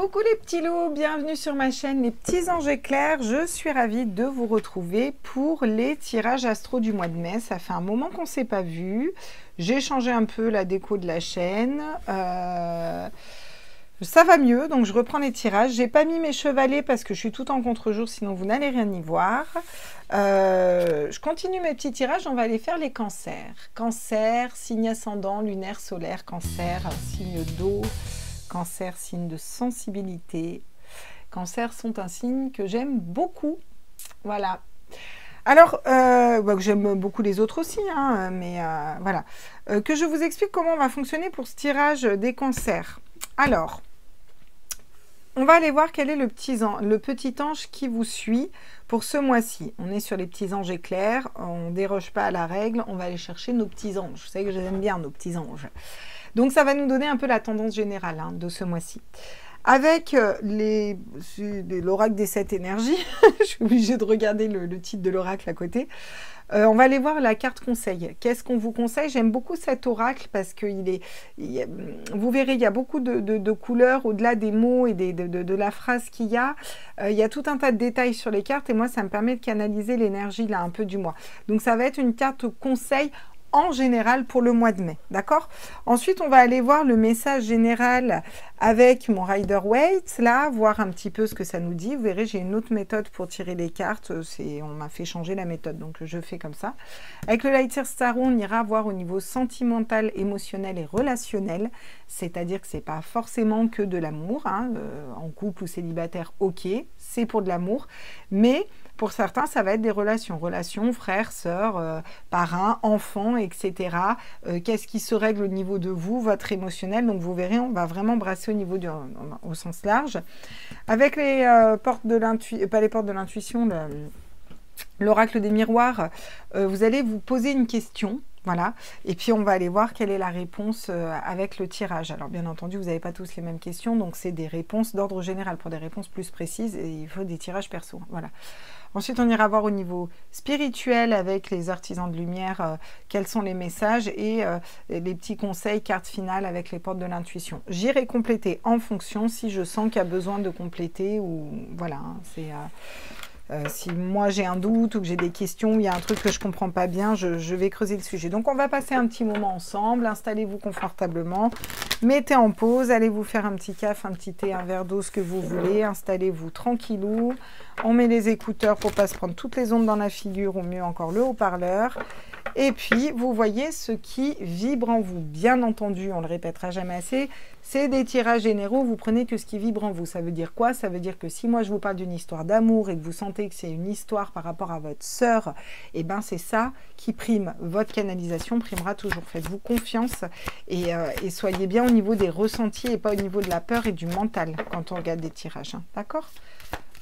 Coucou les petits loups, bienvenue sur ma chaîne Les Petits Anges Éclairs. Je suis ravie de vous retrouver pour les tirages astro du mois de mai. Ça fait un moment qu'on ne s'est pas vu. J'ai changé un peu la déco de la chaîne. Ça va mieux, donc je reprends les tirages. J'ai pas mis mes chevalets parce que je suis tout en contre-jour, sinon vous n'allez rien y voir. Je continue mes petits tirages, on va aller faire les cancers. Cancer, signe ascendant, lunaire, solaire, cancer, signe d'eau. Cancer, signe de sensibilité. Cancer sont un signe que j'aime beaucoup. Voilà. Alors, que j'aime beaucoup les autres aussi, hein, mais voilà. Que je vous explique comment on va fonctionner pour ce tirage des cancers. Alors, on va aller voir quel est le petit ange qui vous suit pour ce mois-ci. On est sur les petits anges éclairs, on ne déroge pas à la règle, on va aller chercher nos petits anges. Vous savez que j'aime bien nos petits anges. Donc, ça va nous donner un peu la tendance générale de ce mois-ci. Avec l'oracle des 7 énergies, je suis obligée de regarder le titre de l'oracle à côté. On va aller voir la carte conseil. Qu'est-ce qu'on vous conseille? J'aime beaucoup cet oracle parce que vous verrez, il y a beaucoup de couleurs au-delà des mots et de la phrase qu'il y a. Il y a tout un tas de détails sur les cartes et moi, ça me permet de canaliser l'énergie là un peu du mois. Donc, ça va être une carte conseil en général pour le mois de mai, d'accord? Ensuite, on va aller voir le message général avec mon Rider-Waite, là, voir un petit peu ce que ça nous dit. Vous verrez, j'ai une autre méthode pour tirer les cartes. On m'a fait changer la méthode, donc je fais comme ça. Avec le Light Year Tarot, on ira voir au niveau sentimental, émotionnel et relationnel. C'est-à-dire que c'est pas forcément que de l'amour, hein, en couple ou célibataire, ok, c'est pour de l'amour, mais pour certains, ça va être des relations, frères, sœurs, parrains, enfants, etc. Qu'est-ce qui se règle au niveau de vous, votre émotionnel? Donc, vous verrez, on va vraiment brasser au niveau au sens large. Avec les portes de l'intuition, pas les portes de l'intuition, l'oracle des miroirs, vous allez vous poser une question. Voilà, et puis on va aller voir quelle est la réponse avec le tirage. Alors bien entendu, vous n'avez pas tous les mêmes questions, donc c'est des réponses d'ordre général. Pour des réponses plus précises, et il faut des tirages perso. Voilà. Ensuite, on ira voir au niveau spirituel avec les artisans de lumière, quels sont les messages et les petits conseils, carte finale avec les portes de l'intuition. J'irai compléter en fonction si je sens qu'il y a besoin de compléter ou voilà, hein, c'est... si moi j'ai un doute ou que j'ai des questions, il y a un truc que je ne comprends pas bien, je vais creuser le sujet. Donc on va passer un petit moment ensemble, installez-vous confortablement, mettez en pause, allez vous faire un petit café, un petit thé, un verre d'eau, ce que vous voulez, installez-vous tranquillou. On met les écouteurs pour ne pas se prendre toutes les ondes dans la figure, ou mieux encore le haut-parleur. Et puis, vous voyez ce qui vibre en vous. Bien entendu, on ne le répétera jamais assez, c'est des tirages généraux, vous prenez que ce qui vibre en vous. Ça veut dire quoi? Ça veut dire que si moi je vous parle d'une histoire d'amour et que vous sentez que c'est une histoire par rapport à votre sœur, et ben c'est ça qui prime. Votre canalisation primera toujours. Faites-vous confiance et soyez bien au niveau des ressentis et pas au niveau de la peur et du mental quand on regarde des tirages. Hein. D'accord?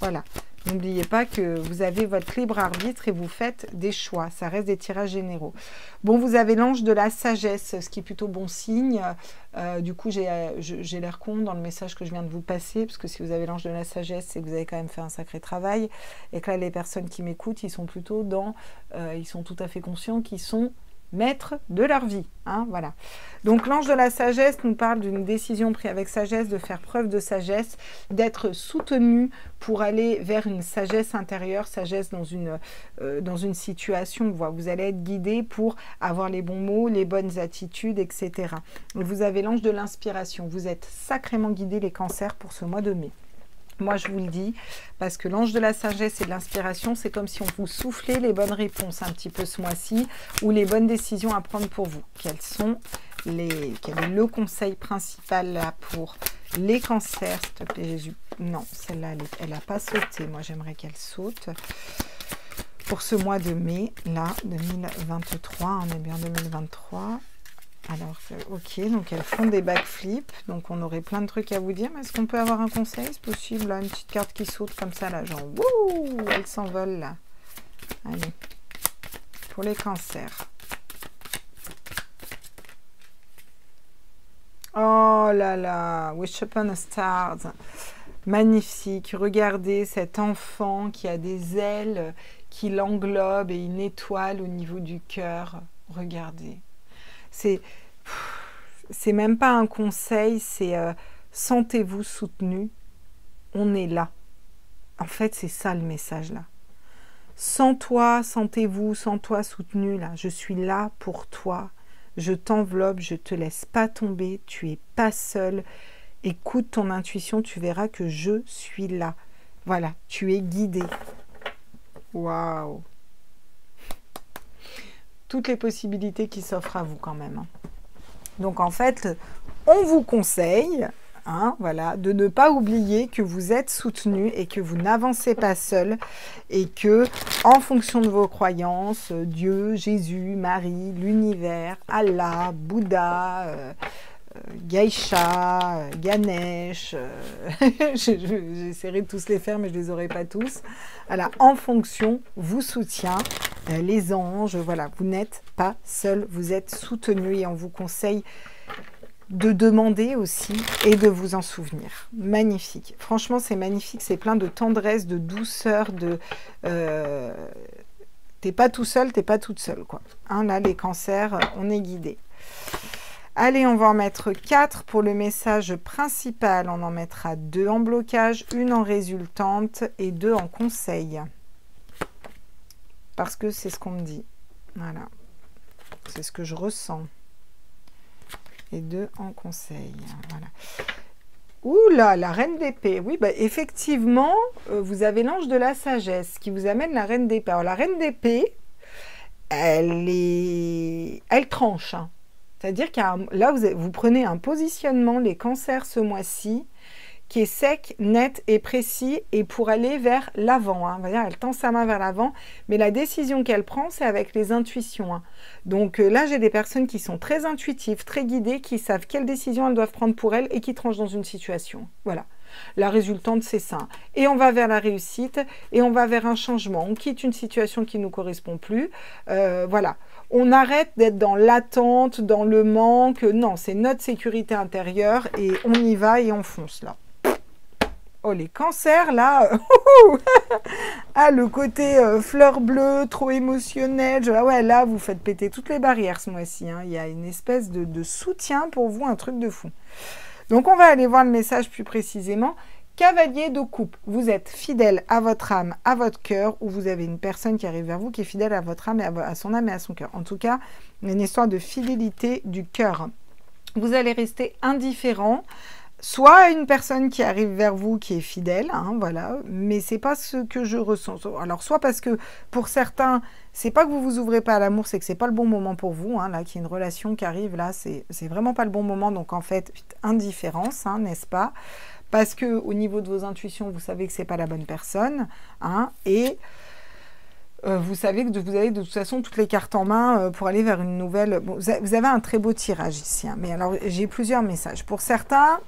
Voilà. N'oubliez pas que vous avez votre libre arbitre et vous faites des choix. Ça reste des tirages généraux. Bon, vous avez l'ange de la sagesse, ce qui est plutôt bon signe. Du coup, j'ai l'air con dans le message que je viens de vous passer, parce que si vous avez l'ange de la sagesse, c'est que vous avez quand même fait un sacré travail. Et que là, les personnes qui m'écoutent, ils sont plutôt dans... ils sont tout à fait conscients qu'ils sont maîtres de leur vie. Hein, voilà. Donc l'ange de la sagesse nous parle d'une décision prise avec sagesse, de faire preuve de sagesse, d'être soutenu pour aller vers une sagesse intérieure, sagesse dans une situation. Vous allez être guidé pour avoir les bons mots, les bonnes attitudes, etc. Vous avez l'ange de l'inspiration. Vous êtes sacrément guidés les cancers pour ce mois de mai. Moi, je vous le dis, parce que l'ange de la sagesse et de l'inspiration, c'est comme si on vous soufflait les bonnes réponses un petit peu ce mois-ci, ou les bonnes décisions à prendre pour vous. Quel est le conseil principal là pour les cancers? S'il te plaît, Jésus. Non, celle-là, elle n'a pas sauté. Moi, j'aimerais qu'elle saute. Pour ce mois de mai, là, 2023, on est bien 2023. Alors, ok, donc elles font des backflips, donc on aurait plein de trucs à vous dire, mais est-ce qu'on peut avoir un conseil? C'est possible, là, une petite carte qui saute comme ça, là, genre, wouh, elle s'envole, là. Allez, pour les cancers. Oh là là, Wish Upon a Star, magnifique, regardez cet enfant qui a des ailes qui l'englobent et une étoile au niveau du cœur, regardez. C'est même pas un conseil, c'est sentez-vous soutenu, on est là. En fait, c'est ça le message là. Sans toi, sentez-vous, sans toi soutenu là. Je suis là pour toi. Je t'enveloppe, je te laisse pas tomber. Tu es pas seul. Écoute ton intuition, tu verras que je suis là. Voilà, tu es guidé. Waouh! Toutes les possibilités qui s'offrent à vous quand même. Donc en fait, on vous conseille, voilà, de ne pas oublier que vous êtes soutenu et que vous n'avancez pas seul et que en fonction de vos croyances, Dieu, Jésus, Marie, l'univers, Allah, Bouddha, Gaïcha, Ganesh, j'essaierai de tous les faire mais je ne les aurai pas tous. Voilà, en fonction, vous soutient, les anges, voilà, vous n'êtes pas seul, vous êtes soutenu et on vous conseille de demander aussi et de vous en souvenir. Magnifique, franchement c'est magnifique, c'est plein de tendresse, de douceur, de... t'es pas tout seul, t'es pas toute seule, quoi. Là, les cancers, on est guidés. Allez, on va en mettre 4 pour le message principal. On en mettra 2 en blocage, 1 en résultante et 2 en conseil. Parce que c'est ce qu'on me dit. Voilà. C'est ce que je ressens. Et 2 en conseil. Voilà. Ouh là, la reine d'épée. Oui, bah, effectivement, vous avez l'ange de la sagesse qui vous amène la reine d'épée. Alors, la reine d'épée, elle tranche, hein. C'est-à-dire que là, vous prenez un positionnement, les cancers ce mois-ci, qui est sec, net et précis, et pour aller vers l'avant. On va dire, elle tend sa main vers l'avant, mais la décision qu'elle prend, c'est avec les intuitions. Donc là, j'ai des personnes qui sont très intuitives, très guidées, qui savent quelles décisions elles doivent prendre pour elles et qui tranchent dans une situation. Voilà. La résultante, c'est ça. Et on va vers la réussite, et on va vers un changement. On quitte une situation qui ne nous correspond plus. Voilà. On arrête d'être dans l'attente, dans le manque. Non, c'est notre sécurité intérieure et on y va et on fonce là. Oh, les cancers, là, ah, le côté fleur bleue, trop émotionnel. Ah ouais, là, vous faites péter toutes les barrières ce mois-ci. Il y a une espèce de soutien pour vous, un truc de fou. Donc, on va aller voir le message plus précisément. Cavalier de coupe, vous êtes fidèle à votre âme, à votre cœur, ou vous avez une personne qui arrive vers vous qui est fidèle à votre âme, et à son âme et à son cœur. En tout cas, une histoire de fidélité du cœur. Vous allez rester indifférent, soit à une personne qui arrive vers vous qui est fidèle, voilà, mais c'est pas ce que je ressens. Alors, soit parce que pour certains, c'est pas que vous vous ouvrez pas à l'amour, c'est que c'est pas le bon moment pour vous, là, qu'il y a une relation qui arrive, là, c'est vraiment pas le bon moment, donc en fait, indifférence, n'est-ce pas ? Parce que au niveau de vos intuitions, vous savez que c'est pas la bonne personne, et vous savez que vous avez de toute façon toutes les cartes en main pour aller vers une nouvelle... Bon, vous avez un très beau tirage ici, mais alors j'ai plusieurs messages. Pour certains,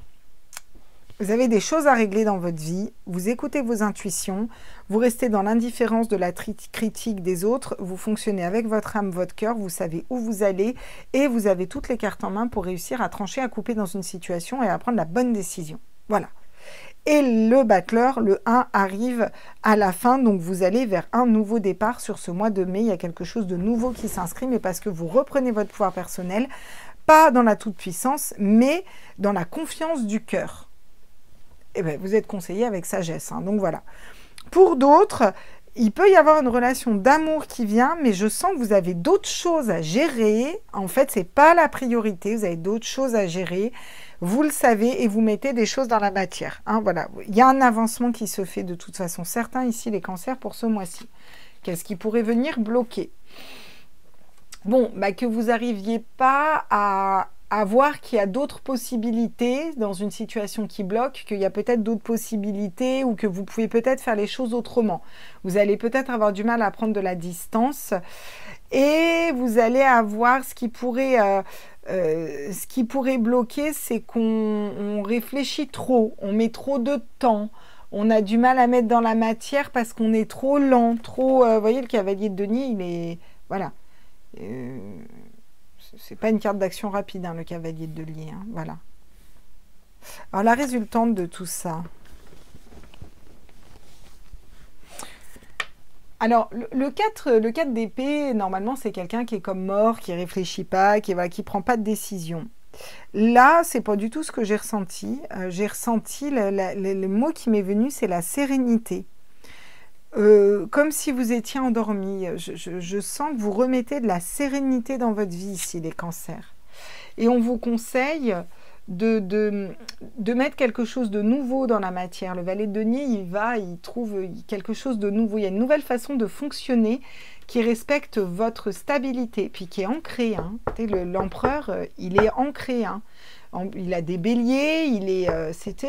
vous avez des choses à régler dans votre vie, vous écoutez vos intuitions, vous restez dans l'indifférence de la critique des autres, vous fonctionnez avec votre âme, votre cœur, vous savez où vous allez et vous avez toutes les cartes en main pour réussir à trancher, à couper dans une situation et à prendre la bonne décision. Voilà. Et le battleur, le 1, arrive à la fin, donc vous allez vers un nouveau départ sur ce mois de mai. Il y a quelque chose de nouveau qui s'inscrit, mais parce que vous reprenez votre pouvoir personnel, pas dans la toute-puissance, mais dans la confiance du cœur. Et bien, vous êtes conseillé avec sagesse, donc voilà. Pour d'autres, il peut y avoir une relation d'amour qui vient, mais je sens que vous avez d'autres choses à gérer. En fait, ce n'est pas la priorité, vous avez d'autres choses à gérer. Vous le savez et vous mettez des choses dans la matière. Voilà. Il y a un avancement qui se fait de toute façon. Certains ici, les cancers pour ce mois-ci. Qu'est-ce qui pourrait venir bloquer? Bon, que vous n'arriviez pas à voir qu'il y a d'autres possibilités dans une situation qui bloque, qu'il y a peut-être d'autres possibilités ou que vous pouvez peut-être faire les choses autrement. Vous allez peut-être avoir du mal à prendre de la distance et vous allez avoir ce qui pourrait bloquer, c'est qu'on réfléchit trop, on met trop de temps, on a du mal à mettre dans la matière parce qu'on est trop lent, trop... vous voyez, le cavalier de denier, il est... Voilà. C'est pas une carte d'action rapide, le cavalier de denier, voilà. Alors, la résultante de tout ça... Alors, le 4 d'épée, normalement, c'est quelqu'un qui est comme mort, qui ne réfléchit pas, qui ne prend pas de décision. Là, c'est pas du tout ce que j'ai ressenti. J'ai ressenti, le mot qui m'est venu, c'est la sérénité. Comme si vous étiez endormi. Je sens que vous remettez de la sérénité dans votre vie ici, les cancers. Et on vous conseille de mettre quelque chose de nouveau dans la matière. Le valet de denier, il trouve quelque chose de nouveau. Il y a une nouvelle façon de fonctionner qui respecte votre stabilité, puis qui est ancrée. Hein. L'empereur, il est ancré. Hein. Il a des béliers,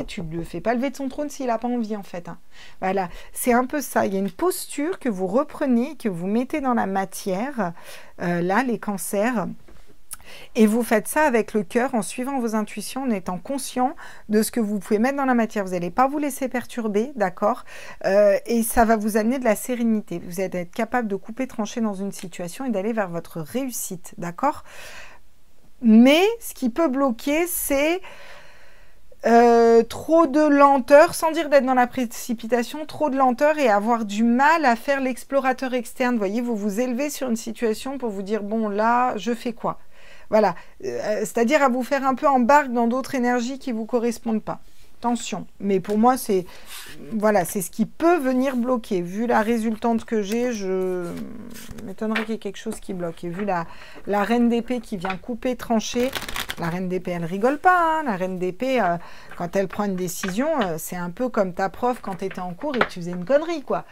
tu ne le fais pas lever de son trône s'il n'a pas envie, en fait. Hein. Voilà, c'est un peu ça. Il y a une posture que vous reprenez, que vous mettez dans la matière, là, les cancers. Et vous faites ça avec le cœur, en suivant vos intuitions, en étant conscient de ce que vous pouvez mettre dans la matière. Vous n'allez pas vous laisser perturber, d'accord? Et ça va vous amener de la sérénité. Vous allez être capable de couper, trancher dans une situation et d'aller vers votre réussite, d'accord? Mais ce qui peut bloquer, c'est trop de lenteur, sans dire d'être dans la précipitation, trop de lenteur et avoir du mal à faire l'explorateur externe. Vous voyez, vous vous élevez sur une situation pour vous dire, bon, là, je fais quoi? Voilà, c'est-à-dire à vous faire un peu embarquer dans d'autres énergies qui ne vous correspondent pas. Attention, mais pour moi, c'est ce qui peut venir bloquer. Vu la résultante que j'ai, je m'étonnerais qu'il y ait quelque chose qui bloque. Et vu la reine d'épée qui vient couper, trancher, la reine d'épée, elle rigole pas. Hein. La reine d'épée, quand elle prend une décision, c'est un peu comme ta prof quand tu étais en cours et que tu faisais une connerie, quoi.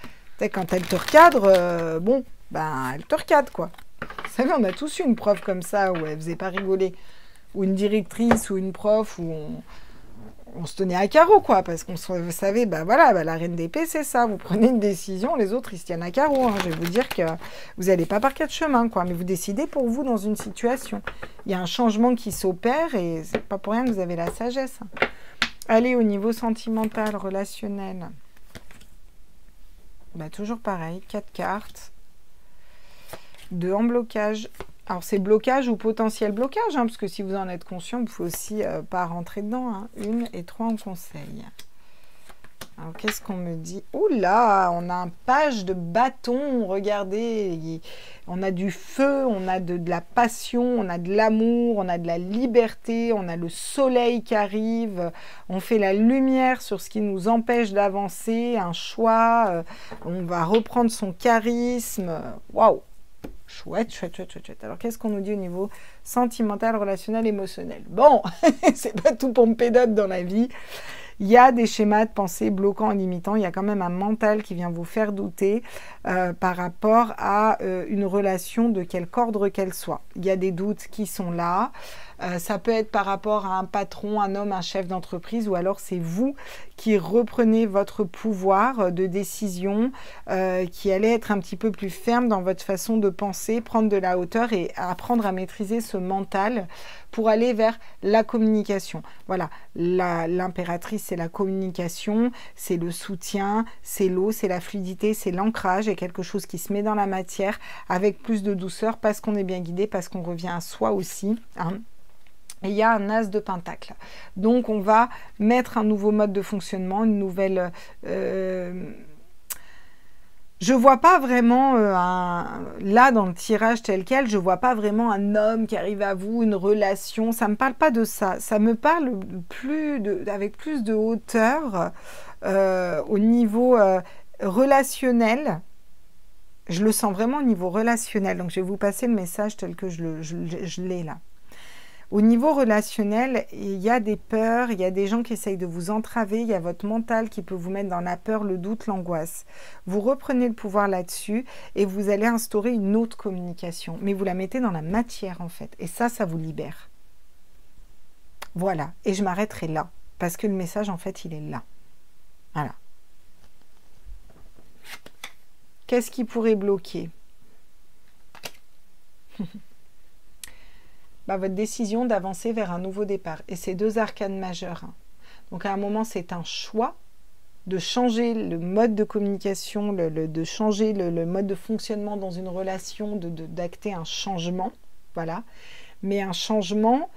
Quand elle te recadre, elle te recadre, quoi. Vous savez, on a tous eu une prof comme ça où elle faisait pas rigoler. Ou une directrice ou une prof où on se tenait à carreau, quoi. Parce qu'on savait, la reine d'épée, c'est ça. Vous prenez une décision, les autres, ils se tiennent à carreau. Hein. Je vais vous dire que vous n'allez pas par quatre chemins, quoi. Mais vous décidez pour vous dans une situation. Il y a un changement qui s'opère et c'est pas pour rien que vous avez la sagesse. Allez, au niveau sentimental, relationnel. Toujours pareil, 4 cartes. 2 en blocage. Alors, c'est blocage ou potentiel blocage, hein, parce que si vous en êtes conscient, vous pouvez aussi pas rentrer dedans. Hein. 1 et 3 en conseil. Alors, qu'est-ce qu'on me dit? Oula, on a un page de bâton. Regardez, on a du feu, on a de la passion, on a de l'amour, on a de la liberté, on a le soleil qui arrive. On fait la lumière sur ce qui nous empêche d'avancer, un choix. On va reprendre son charisme. Waouh! Chouette, chouette, chouette, chouette, chouette. Alors, qu'est-ce qu'on nous dit au niveau sentimental, relationnel, émotionnel? Bon, c'est pas tout pompédote dans la vie. Il y a des schémas de pensée bloquants et limitants. Il y a quand même un mental qui vient vous faire douter par rapport à une relation de quelque ordre qu'elle soit. Il y a des doutes qui sont là. Ça peut être par rapport à un patron, un homme, un chef d'entreprise, ou alors c'est vous qui reprenez votre pouvoir de décision, qui allez être un petit peu plus ferme dans votre façon de penser, prendre de la hauteur et apprendre à maîtriser ce mental pour aller vers la communication. Voilà, l'impératrice, c'est la communication, c'est le soutien, c'est l'eau, c'est la fluidité, c'est l'ancrage et quelque chose qui se met dans la matière avec plus de douceur parce qu'on est bien guidé, parce qu'on revient à soi aussi, hein. Et il y a un as de pentacle. Donc, on va mettre un nouveau mode de fonctionnement, une nouvelle... Je vois pas vraiment, là dans le tirage tel quel, je vois pas vraiment un homme qui arrive à vous, une relation. Ça me parle pas de ça. Ça me parle avec plus de hauteur au niveau relationnel. Je le sens vraiment au niveau relationnel. Donc, je vais vous passer le message tel que je l'ai là. Au niveau relationnel, il y a des peurs, il y a des gens qui essayent de vous entraver, il y a votre mental qui peut vous mettre dans la peur, le doute, l'angoisse. Vous reprenez le pouvoir là-dessus et vous allez instaurer une autre communication. Mais vous la mettez dans la matière en fait. Et ça vous libère. Voilà. Et je m'arrêterai là. Parce que le message en fait, il est là. Voilà. Qu'est-ce qui pourrait bloquer? Votre décision d'avancer vers un nouveau départ. Et c'est 2 arcanes majeures. Hein. Donc à un moment, c'est un choix de changer le mode de communication, de changer le mode de fonctionnement dans une relation, d'acter un changement. Voilà. Mais un changement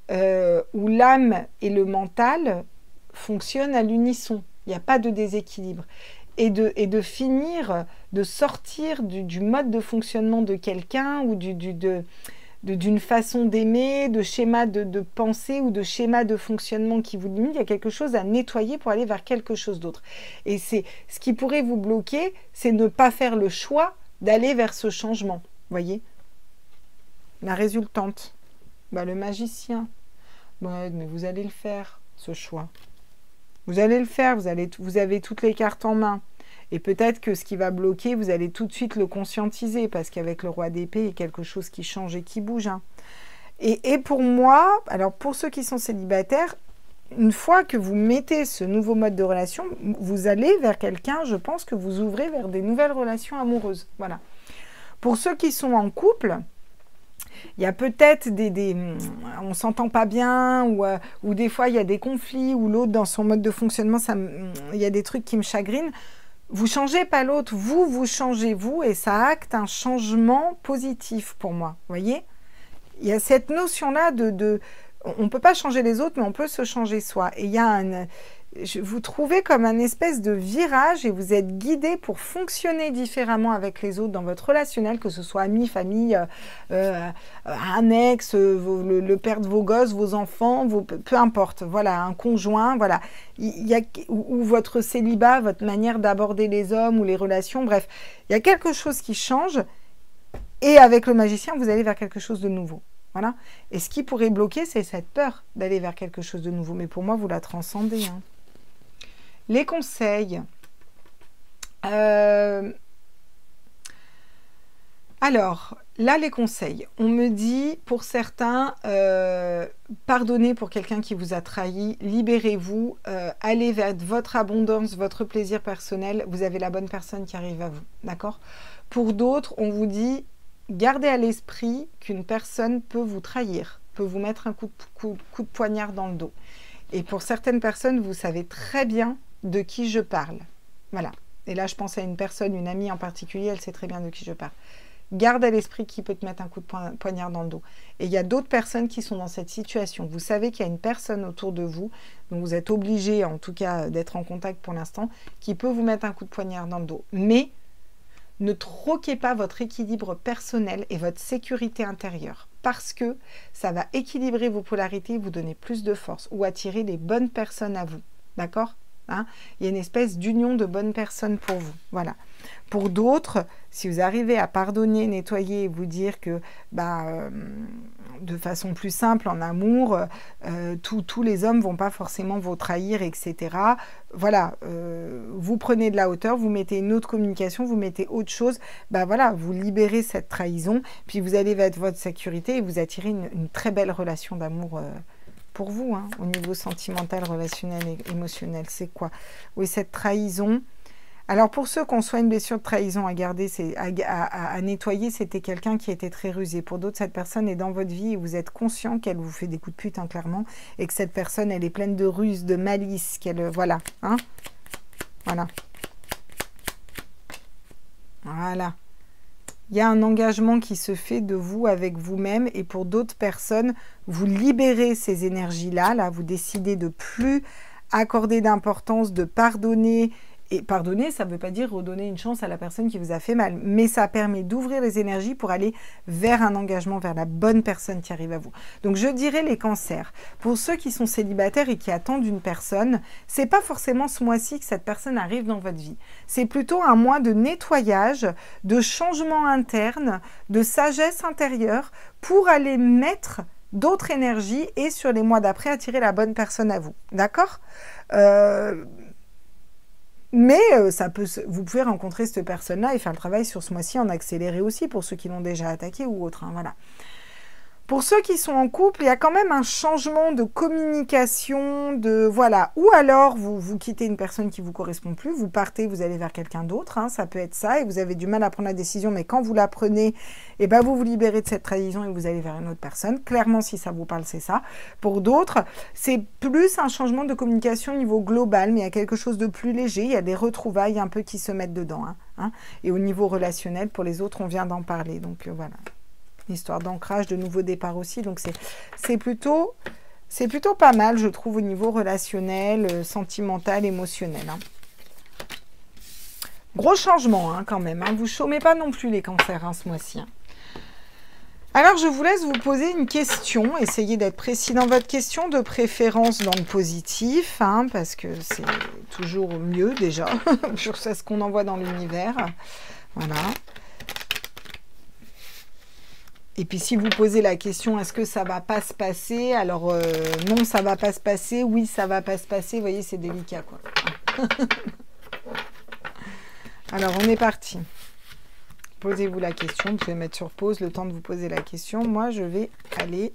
où l'âme et le mental fonctionnent à l'unisson. Il n'y a pas de déséquilibre. Et de finir, de sortir du mode de fonctionnement de quelqu'un ou d'une façon d'aimer, de schéma de pensée ou de schéma de fonctionnement qui vous limite. Il y a quelque chose à nettoyer pour aller vers quelque chose d'autre. Et c'est ce qui pourrait vous bloquer, c'est ne pas faire le choix d'aller vers ce changement. Voyez? La résultante, bah, le magicien. Ouais, mais vous allez le faire, ce choix. Vous allez le faire, vous avez toutes les cartes en main. Et peut-être que ce qui va bloquer, vous allez tout de suite le conscientiser, parce qu'avec le roi d'épée, il y a quelque chose qui change et qui bouge. Hein. Et pour moi, alors pour ceux qui sont célibataires, une fois que vous mettez ce nouveau mode de relation, vous allez vers quelqu'un, je pense que vous ouvrez vers des nouvelles relations amoureuses. Voilà. Pour ceux qui sont en couple, il y a peut-être on ne s'entend pas bien, ou des fois il y a des conflits, ou l'autre dans son mode de fonctionnement, il y a des trucs qui me chagrinent. Vous ne changez pas l'autre, vous changez vous, et ça acte un changement positif pour moi. Vous voyez? Il y a cette notion-là on ne peut pas changer les autres, mais on peut se changer soi. Et il y a vous trouvez comme un espèce de virage et vous êtes guidé pour fonctionner différemment avec les autres dans votre relationnel, que ce soit amis, famille, un ex, le père de vos gosses, vos enfants, peu importe, voilà, un conjoint, voilà. Ou votre célibat, votre manière d'aborder les hommes ou les relations, bref, il y a quelque chose qui change et avec le magicien, vous allez vers quelque chose de nouveau. Voilà. Et ce qui pourrait bloquer, c'est cette peur d'aller vers quelque chose de nouveau. Mais pour moi, vous la transcendez. Hein. Les conseils. Alors, là, les conseils. On me dit, pour certains, pardonnez pour quelqu'un qui vous a trahi, libérez-vous, allez vers votre abondance, votre plaisir personnel. Vous avez la bonne personne qui arrive à vous. D'accord? Pour d'autres, on vous dit, gardez à l'esprit qu'une personne peut vous trahir, peut vous mettre un coup de poignard dans le dos. Et pour certaines personnes, vous savez très bien de qui je parle. Voilà. Et là, je pense à une personne, une amie en particulier, elle sait très bien de qui je parle. Garde à l'esprit qui peut te mettre un coup de poignard dans le dos. Et il y a d'autres personnes qui sont dans cette situation. Vous savez qu'il y a une personne autour de vous, donc vous êtes obligé, en tout cas, d'être en contact pour l'instant, qui peut vous mettre un coup de poignard dans le dos. Mais ne troquez pas votre équilibre personnel et votre sécurité intérieure, parce que ça va équilibrer vos polarités, vous donner plus de force ou attirer les bonnes personnes à vous. D'accord ? Hein, il y a une espèce d'union de bonnes personnes pour vous. Voilà. Pour d'autres, si vous arrivez à pardonner, nettoyer et vous dire que de façon plus simple, en amour, tous les hommes ne vont pas forcément vous trahir, etc. Voilà, vous prenez de la hauteur, vous mettez une autre communication, vous mettez autre chose, voilà, vous libérez cette trahison, puis vous allez vers votre sécurité et vous attirez une très belle relation d'amour pour vous, hein, au niveau sentimental, relationnel et émotionnel. C'est quoi? Oui, cette trahison. Alors, pour ceux qui ont soit une blessure de trahison à garder, à nettoyer, c'était quelqu'un qui était très rusé. Pour d'autres, cette personne est dans votre vie et vous êtes conscient qu'elle vous fait des coups de pute, hein, clairement, et que cette personne, elle est pleine de ruse, de malice, voilà, hein, voilà. Voilà. Il y a un engagement qui se fait de vous avec vous-même, et pour d'autres personnes, vous libérez ces énergies-là, là, vous décidez de plus accorder d'importance, de pardonner. Et pardonner, ça ne veut pas dire redonner une chance à la personne qui vous a fait mal, mais ça permet d'ouvrir les énergies pour aller vers un engagement, vers la bonne personne qui arrive à vous. Donc je dirais les cancers. Pour ceux qui sont célibataires et qui attendent une personne, c'est pas forcément ce mois-ci que cette personne arrive dans votre vie. C'est plutôt un mois de nettoyage, de changement interne, de sagesse intérieure pour aller mettre d'autres énergies et sur les mois d'après attirer la bonne personne à vous. D'accord ? Mais vous pouvez rencontrer cette personne-là et faire le travail sur ce mois-ci en accéléré aussi pour ceux qui l'ont déjà attaqué ou autre. Hein, voilà. Pour ceux qui sont en couple, il y a quand même un changement de communication, voilà. Ou alors, vous quittez une personne qui ne vous correspond plus, vous partez, vous allez vers quelqu'un d'autre, hein, ça peut être ça, et vous avez du mal à prendre la décision, mais quand vous la prenez, vous vous libérez de cette trahison et vous allez vers une autre personne. Clairement, si ça vous parle, c'est ça. Pour d'autres, c'est plus un changement de communication au niveau global, mais il y a quelque chose de plus léger, il y a des retrouvailles un peu qui se mettent dedans. Hein. Et au niveau relationnel, pour les autres, on vient d'en parler, donc voilà. Histoire d'ancrage, de nouveau départ aussi. Donc, c'est plutôt pas mal, je trouve, au niveau relationnel, sentimental, émotionnel. Hein. Gros changement, hein, quand même. Hein. Vous ne chômez pas non plus les cancers, hein, ce mois-ci. Hein. Alors, je vous laisse vous poser une question. Essayez d'être précis dans votre question, de préférence dans le positif, hein, parce que c'est toujours mieux déjà, sur ce qu'on envoie dans l'univers. Voilà. Et puis, si vous posez la question, est-ce que ça va pas se passer? Alors, non, ça va pas se passer. Oui, ça va pas se passer. Vous voyez, c'est délicat, quoi. Alors, on est parti. Posez-vous la question, vous pouvez mettre sur pause le temps de vous poser la question. Moi, je vais aller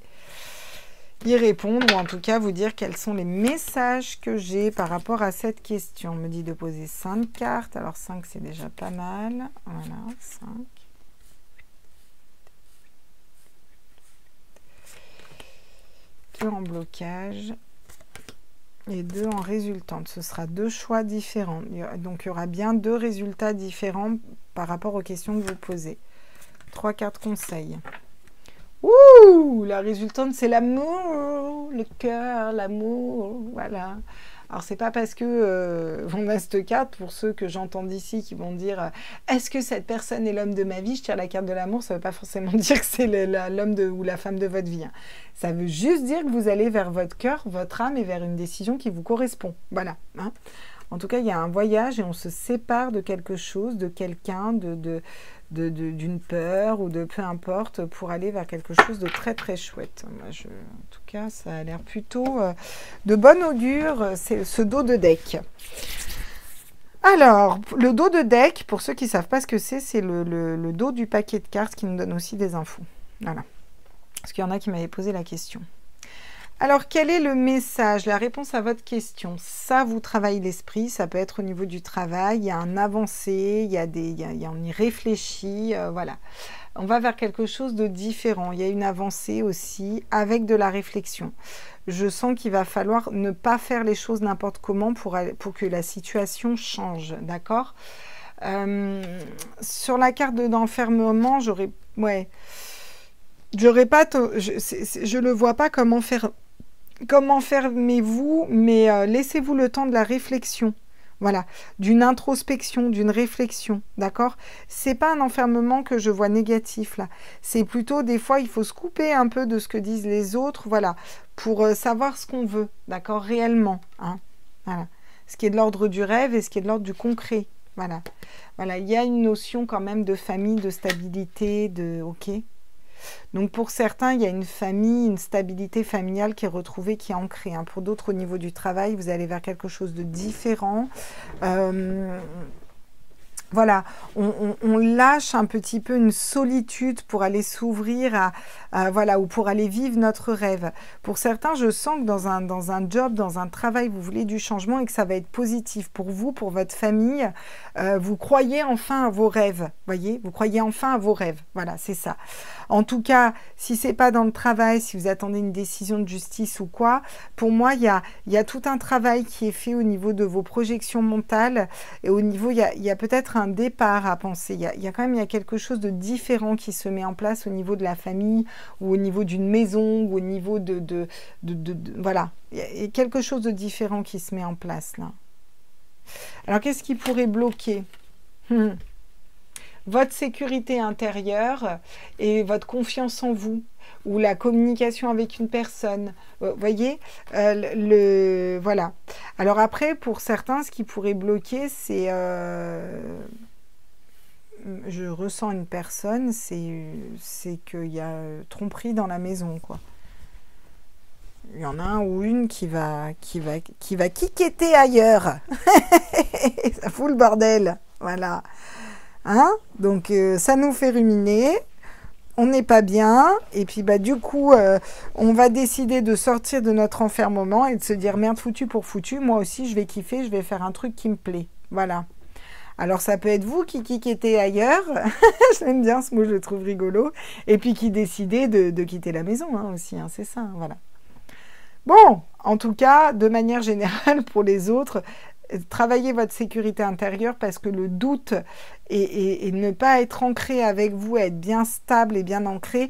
y répondre, ou en tout cas vous dire quels sont les messages que j'ai par rapport à cette question. On me dit de poser 5 cartes. Alors 5, c'est déjà pas mal. Voilà, 5. Deux en blocage et 2 en résultante. Ce sera 2 choix différents. Donc, il y aura bien 2 résultats différents par rapport aux questions que vous posez. 3 cartes conseils. Ouh, la résultante, c'est l'amour, le cœur, l'amour, voilà. Alors, c'est pas parce que on a cette carte, pour ceux que j'entends d'ici qui vont dire est-ce que cette personne est l'homme de ma vie? Je tire la carte de l'amour, ça veut pas forcément dire que c'est l'homme ou la femme de votre vie. Hein. Ça veut juste dire que vous allez vers votre cœur, votre âme et vers une décision qui vous correspond. Voilà. Hein. En tout cas, il y a un voyage et on se sépare de quelque chose, de quelqu'un, d'une peur ou de peu importe, pour aller vers quelque chose de très très chouette. Moi, en tout cas, ça a l'air plutôt de bon augure, c'est ce dos de deck. Alors, le dos de deck, pour ceux qui ne savent pas ce que c'est le dos du paquet de cartes qui nous donne aussi des infos. Voilà. Parce qu'il y en a qui m'avaient posé la question. Alors, quel est le message? La réponse à votre question, ça vous travaille l'esprit, ça peut être au niveau du travail, il y a un avancé, on y réfléchit, voilà. On va vers quelque chose de différent, il y a une avancée aussi avec de la réflexion. Je sens qu'il va falloir ne pas faire les choses n'importe comment pour que la situation change, d'accord? Sur la carte d'enfermement, j'aurais... Ouais. Je le vois pas comment fermez-vous, mais laissez-vous le temps de la réflexion. Voilà, d'une introspection, d'une réflexion, d'accord? C'est pas un enfermement que je vois négatif, là. C'est plutôt, des fois, il faut se couper un peu de ce que disent les autres, voilà, pour savoir ce qu'on veut, d'accord? Réellement, hein? Voilà. Ce qui est de l'ordre du rêve et ce qui est de l'ordre du concret, voilà. Voilà, il y a une notion quand même de famille, de stabilité, ok? Donc pour certains, il y a une famille, une stabilité familiale qui est retrouvée, qui est ancrée. Hein. Pour d'autres, au niveau du travail, vous allez vers quelque chose de différent. Voilà, on lâche un petit peu une solitude pour aller s'ouvrir voilà, ou pour aller vivre notre rêve. Pour certains, je sens que dans un job, dans un travail, vous voulez du changement et que ça va être positif pour vous, pour votre famille. Vous croyez enfin à vos rêves, voyez, vous croyez enfin à vos rêves. Voilà, c'est ça. En tout cas, si c'est pas dans le travail, si vous attendez une décision de justice ou quoi, pour moi, il y a tout un travail qui est fait au niveau de vos projections mentales et au niveau, il y a peut-être un départ à penser. Il y a quelque chose de différent qui se met en place au niveau de la famille ou au niveau d'une maison ou au niveau voilà. Il y a quelque chose de différent qui se met en place là. Alors, qu'est-ce qui pourrait bloquer? Votre sécurité intérieure et votre confiance en vous ou la communication avec une personne. Vous voyez, voilà. Alors après, pour certains, ce qui pourrait bloquer, c'est... je ressens une personne, c'est qu'il y a tromperie dans la maison, quoi. Il y en a un ou une qui va quiqueter ailleurs. Ça fout le bordel. Voilà. Hein? Donc, ça nous fait ruminer. On n'est pas bien. Et puis, bah, du coup, on va décider de sortir de notre enfermement et de se dire merde foutu pour foutu. Moi aussi, je vais kiffer. Je vais faire un truc qui me plaît. Voilà. Alors, ça peut être vous qui quittez ailleurs. J'aime bien ce mot, je le trouve rigolo. Et puis, qui décidez de quitter la maison hein, aussi. Hein, c'est ça. Voilà. Bon, en tout cas, de manière générale, pour les autres, travaillez votre sécurité intérieure parce que le doute et ne pas être ancré avec vous, être bien stable et bien ancré,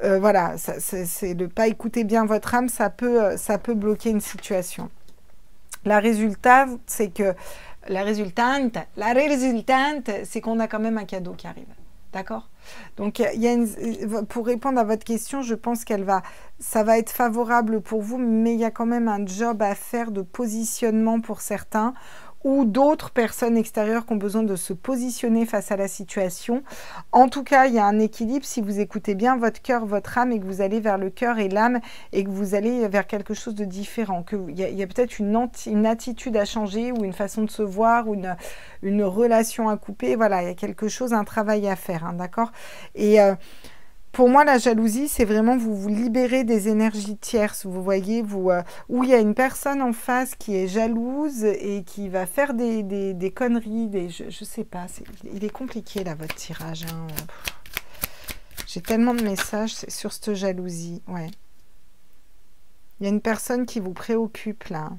voilà, c'est de ne pas écouter bien votre âme, ça peut bloquer une situation. La résultante, c'est qu'on a quand même un cadeau qui arrive. D'accord? Donc, il y a pour répondre à votre question, je pense ça va être favorable pour vous, mais il y a quand même un job à faire de positionnement pour certains, ou d'autres personnes extérieures qui ont besoin de se positionner face à la situation. En tout cas, il y a un équilibre si vous écoutez bien votre cœur, votre âme, et que vous allez vers le cœur et l'âme, et que vous allez vers quelque chose de différent. Il y a peut-être une attitude à changer, ou une façon de se voir, ou une relation à couper. Voilà, il y a quelque chose, un travail à faire, hein, d'accord? Et pour moi, la jalousie, c'est vraiment vous libérer des énergies tierces, vous voyez, où il y a une personne en face qui est jalouse et qui va faire des conneries, je sais pas, il est compliqué là, votre tirage. Hein. J'ai tellement de messages sur cette jalousie, ouais. Il y a une personne qui vous préoccupe là.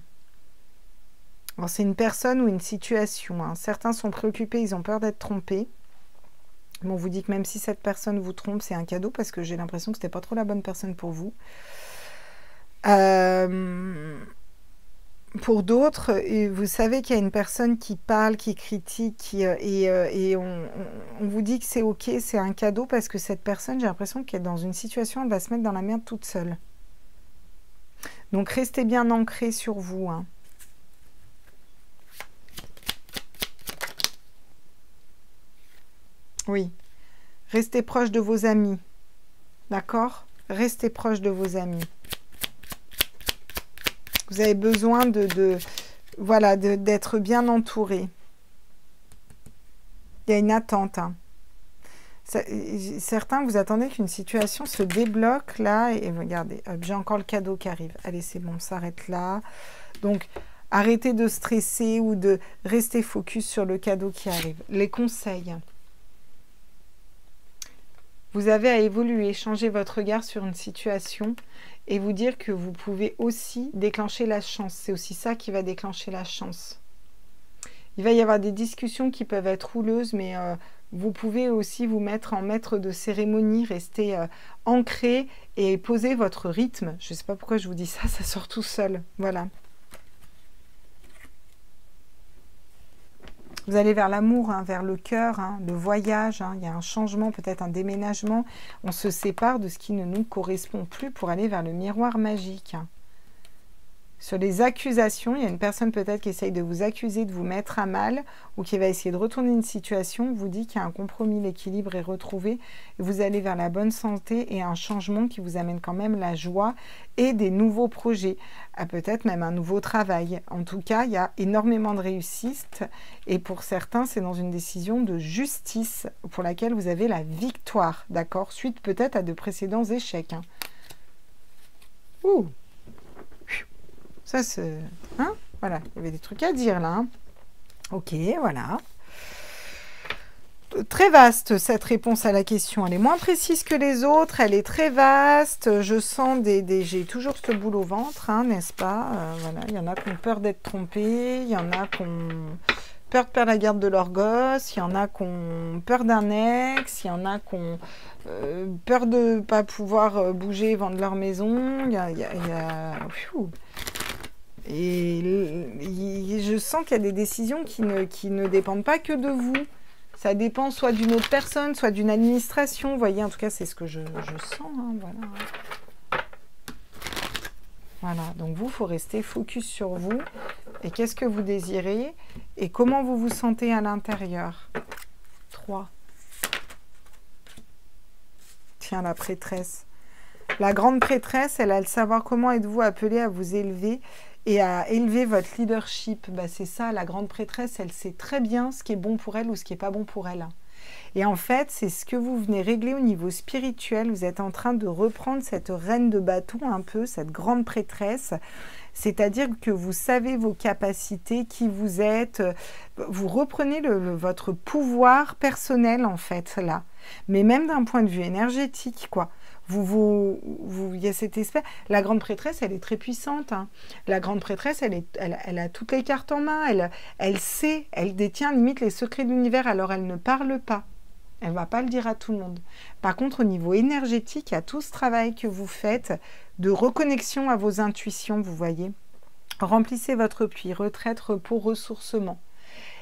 Alors, c'est une personne ou une situation. Hein. Certains sont préoccupés, ils ont peur d'être trompés. Bon, on vous dit que même si cette personne vous trompe, c'est un cadeau parce que j'ai l'impression que c'était pas trop la bonne personne pour vous. Pour d'autres, vous savez qu'il y a une personne qui parle, qui critique, et on vous dit que c'est ok, c'est un cadeau parce que cette personne, j'ai l'impression qu'elle est dans une situation, elle va se mettre dans la merde toute seule. Donc restez bien ancrés sur vous. Hein. Oui. Restez proche de vos amis. D'accord? Restez proche de vos amis. Vous avez besoin voilà, d'être bien entouré. Il y a une attente. Hein. Certains, vous attendez qu'une situation se débloque là. Et regardez, j'ai encore le cadeau qui arrive. Allez, c'est bon, on s'arrête là. Donc, arrêtez de stresser ou de rester focus sur le cadeau qui arrive. Les conseils. Vous avez à évoluer, changer votre regard sur une situation et vous dire que vous pouvez aussi déclencher la chance. C'est aussi ça qui va déclencher la chance. Il va y avoir des discussions qui peuvent être houleuses, mais vous pouvez aussi vous mettre en maître de cérémonie, rester ancré et poser votre rythme. Je ne sais pas pourquoi je vous dis ça, ça sort tout seul. Voilà. Vous allez vers l'amour, hein, vers le cœur, hein, le voyage. Hein, il y a un changement, peut-être un déménagement. On se sépare de ce qui ne nous correspond plus pour aller vers le miroir magique. Hein. Sur les accusations, il y a une personne peut-être qui essaye de vous accuser, de vous mettre à mal, ou qui va essayer de retourner une situation, vous dit qu'il y a un compromis, l'équilibre est retrouvé, et vous allez vers la bonne santé et un changement qui vous amène quand même la joie et des nouveaux projets, peut-être même un nouveau travail. En tout cas, il y a énormément de réussite, et pour certains, c'est dans une décision de justice pour laquelle vous avez la victoire, d'accord? Suite peut-être à de précédents échecs. Hein. Ouh! Ça, c'est... Hein, voilà, il y avait des trucs à dire, là. Hein. Ok, voilà. Très vaste, cette réponse à la question. Elle est moins précise que les autres. Elle est très vaste. Je sens j'ai toujours ce boule au ventre, hein, n'est-ce pas? Voilà, il y en a qui ont peur d'être trompés. Il y en a qui ont peur de perdre la garde de leur gosse. Il y en a qui ont peur d'un ex. Il y en a qui ont peur de ne pas pouvoir bouger, vendre leur maison. Il y a... Et je sens qu'il y a des décisions qui ne dépendent pas que de vous. Ça dépend soit d'une autre personne, soit d'une administration. Vous voyez, en tout cas, c'est ce que je sens. Hein, voilà. Voilà, donc vous, il faut rester focus sur vous. Et qu'est-ce que vous désirez? Et comment vous vous sentez à l'intérieur? 3. Tiens, la prêtresse. La grande prêtresse, elle a le savoir comment êtes-vous appelé à vous élever et à élever votre leadership. Bah, c'est ça, la grande prêtresse, elle sait très bien ce qui est bon pour elle ou ce qui n'est pas bon pour elle. Et en fait, c'est ce que vous venez régler au niveau spirituel. Vous êtes en train de reprendre cette reine de bâton un peu, cette grande prêtresse. C'est-à-dire que vous savez vos capacités, qui vous êtes. Vous reprenez votre pouvoir personnel, en fait, là. Mais même d'un point de vue énergétique, quoi. Il y a cette espèce... La grande prêtresse, elle est très puissante. Hein. La grande prêtresse, elle a toutes les cartes en main. Elle sait, elle détient limite les secrets de l'univers. Alors, elle ne parle pas. Elle ne va pas le dire à tout le monde. Par contre, au niveau énergétique, il y a tout ce travail que vous faites de reconnexion à vos intuitions, vous voyez. Remplissez votre puits, retraite, repos, ressourcement.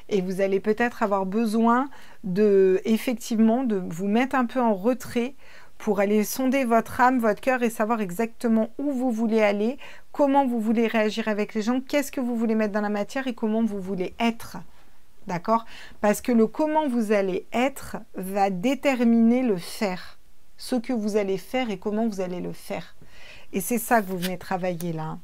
et vous allez peut-être avoir besoin de, effectivement, de vous mettre un peu en retrait pour aller sonder votre âme, votre cœur et savoir exactement où vous voulez aller, comment vous voulez réagir avec les gens, qu'est-ce que vous voulez mettre dans la matière et comment vous voulez être. D'accord? Parce que le comment vous allez être va déterminer le faire. Ce que vous allez faire et comment vous allez le faire. Et c'est ça que vous venez travailler là.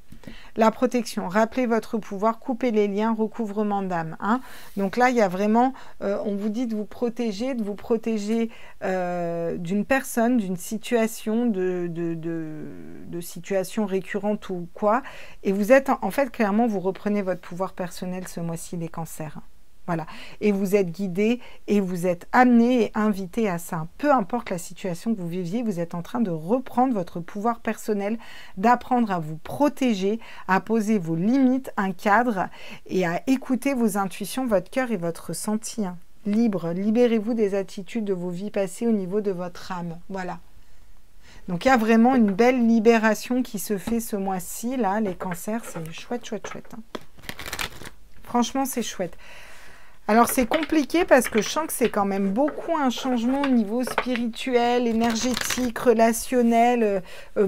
La protection, rappelez votre pouvoir, coupez les liens, recouvrement d'âme. Hein. Donc là, il y a vraiment, on vous dit de vous protéger d'une personne, d'une situation, de situation récurrente ou quoi. Et vous êtes, en fait, clairement, vous reprenez votre pouvoir personnel ce mois-ci, les cancers. Voilà. Et vous êtes guidé et vous êtes amené et invité à ça. Peu importe la situation que vous viviez, vous êtes en train de reprendre votre pouvoir personnel, d'apprendre à vous protéger, à poser vos limites, un cadre et à écouter vos intuitions, votre cœur et votre ressenti. Libre, libérez-vous des attitudes de vos vies passées au niveau de votre âme. Voilà. Donc il y a vraiment une belle libération qui se fait ce mois-ci, là, les cancers, c'est chouette, chouette, chouette. Hein. Franchement, c'est chouette. Alors, c'est compliqué parce que je sens que c'est quand même beaucoup un changement au niveau spirituel, énergétique, relationnel.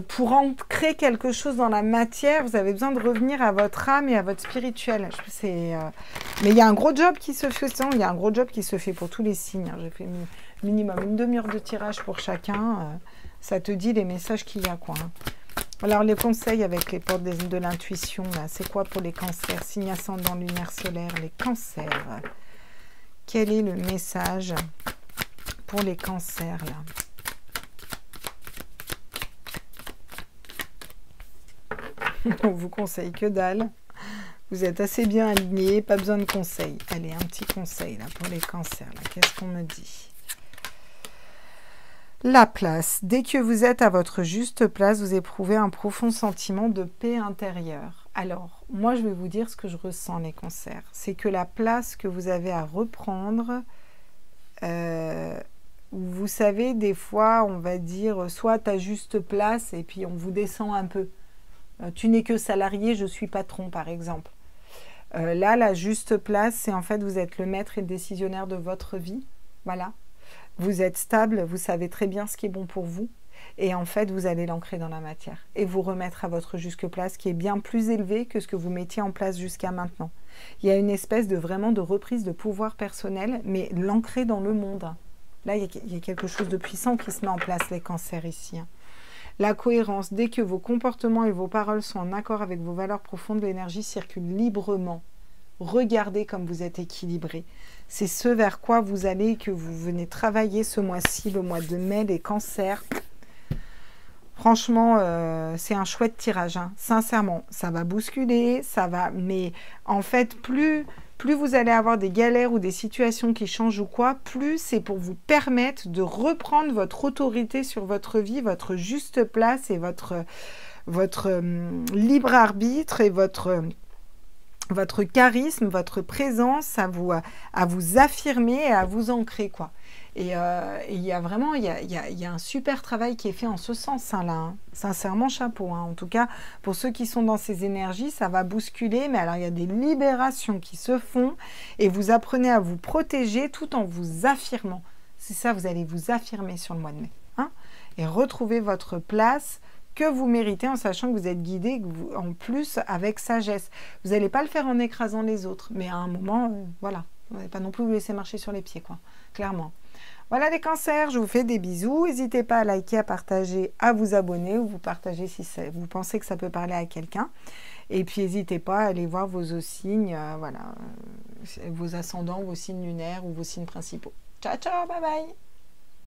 Pour ancrer quelque chose dans la matière, vous avez besoin de revenir à votre âme et à votre spirituel. Mais il y a un gros job qui se fait. Il y a un gros job qui se fait pour tous les signes. J'ai fait minimum une demi-heure de tirage pour chacun. Ça te dit les messages qu'il y a, quoi. Alors, les conseils avec les portes de l'intuition, c'est quoi pour les cancers? Signe ascendant lunaire solaire, les cancers. Quel est le message pour les cancers, là? On vous conseille que dalle. Vous êtes assez bien alignés, pas besoin de conseils. Allez, un petit conseil, là, pour les cancers. Qu'est-ce qu'on me dit? La place. Dès que vous êtes à votre juste place, vous éprouvez un profond sentiment de paix intérieure. Alors, moi, je vais vous dire ce que je ressens, les cancers. C'est que la place que vous avez à reprendre, vous savez, des fois, on va dire, soit ta juste place et puis on vous descend un peu. Tu n'es que salarié, je suis patron, par exemple. Là, la juste place, c'est en fait, vous êtes le maître et le décisionnaire de votre vie. Voilà. Vous êtes stable, vous savez très bien ce qui est bon pour vous. Et en fait, vous allez l'ancrer dans la matière et vous remettre à votre juste place qui est bien plus élevée que ce que vous mettiez en place jusqu'à maintenant. Il y a une espèce de vraiment de reprise de pouvoir personnel, mais l'ancrer dans le monde. Là, il y a quelque chose de puissant qui se met en place, les cancers ici. La cohérence, dès que vos comportements et vos paroles sont en accord avec vos valeurs profondes, l'énergie circule librement. Regardez comme vous êtes équilibré. C'est ce vers quoi vous allez, que vous venez travailler ce mois-ci, le mois de mai, les cancers. Franchement, c'est un chouette tirage, hein. Sincèrement, ça va bousculer, ça va... Mais en fait, plus vous allez avoir des galères ou des situations qui changent ou quoi, plus c'est pour vous permettre de reprendre votre autorité sur votre vie, votre juste place et votre libre arbitre et votre charisme, votre présence à vous affirmer et à vous ancrer, quoi. Et il y a vraiment, il y a un super travail qui est fait en ce sens, hein, là. Hein. Sincèrement, chapeau. Hein. En tout cas, pour ceux qui sont dans ces énergies, ça va bousculer. Mais alors, il y a des libérations qui se font et vous apprenez à vous protéger tout en vous affirmant. C'est ça, vous allez vous affirmer sur le mois de mai. Hein, et retrouver votre place que vous méritez en sachant que vous êtes guidé, en plus avec sagesse. Vous n'allez pas le faire en écrasant les autres. Mais à un moment, voilà. Vous n'allez pas non plus vous laisser marcher sur les pieds, quoi. Clairement. Voilà les cancers, je vous fais des bisous. N'hésitez pas à liker, à partager, à vous abonner ou vous partagez si vous pensez que ça peut parler à quelqu'un. Et puis n'hésitez pas à aller voir vos signes, voilà, vos ascendants, vos signes lunaires ou vos signes principaux. Ciao, ciao, bye bye.